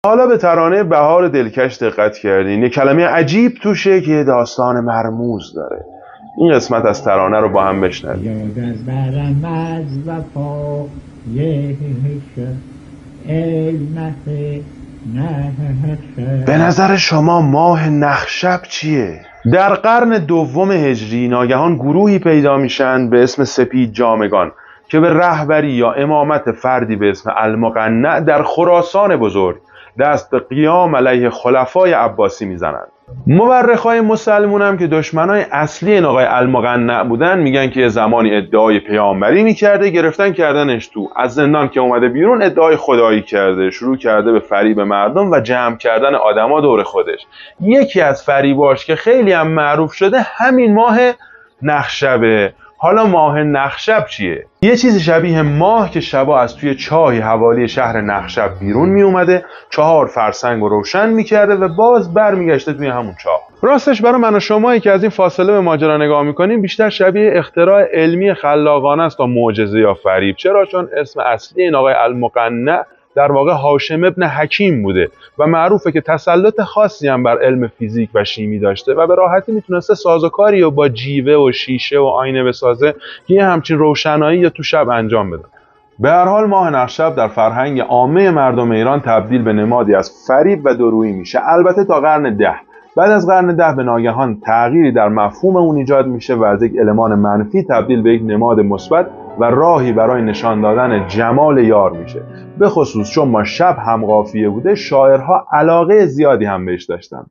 حالا به ترانه بهار دلکش دقت کردین؟ یه کلمه عجیب توشه که داستان مرموز داره. این قسمت از ترانه رو با هم بشنویم. یاد از برم از وفای ای به نظر شما ماه نخشب چیه؟ در قرن دوم هجری ناگهان گروهی پیدا میشن به اسم سپید جامگان که به رهبری یا امامت فردی به اسم المقنع در خراسان بزرگ دست به قیام علیه خلفای عباسی میزنند. مورخای مسلمون هم که دشمنای اصلی این آقای المقنع بودن میگن که یه زمانی ادعای پیامبری میکرده، گرفتن کردنش تو، از زندان که اومده بیرون ادعای خدایی کرده، شروع کرده به فریب مردم و جمع کردن آدما دور خودش. یکی از فریباش که خیلی هم معروف شده همین ماه نخشبه. حالا ماه نخشب چیه؟ یه چیزی شبیه ماه که شبا از توی چاهی حوالی شهر نخشب بیرون می اومده، 4 فرسنگ رو روشن میکرده و باز برمیگشته توی همون چاه. راستش برای من و شمایی که از این فاصله به ماجرا نگاه میکنیم بیشتر شبیه اختراع علمی خلاقانه است تا معجزه یا فریب. چرا؟ چون اسم اصلی این آقای المقنع در واقع هاشم ابن حکیم بوده و معروفه که تسلط خاصی هم بر علم فیزیک و شیمی داشته و به راحتی میتونسته سازوکاری و با جیوه و شیشه و آینه بسازه که یه همچین روشنایی یا تو شب انجام بده. به هر حال ماه نخشب در فرهنگ عامه مردم ایران تبدیل به نمادی از فریب و دورویی میشه، البته تا قرن 10. بعد از قرن 10 به ناگهان تغییری در مفهوم اون ایجاد میشه و از یک المان منفی تبدیل به یک نماد مثبت و راهی برای نشان دادن جمال یار میشه. به خصوص چون ما شب هم قافیه بوده، شاعرها علاقه زیادی هم بهش داشتن.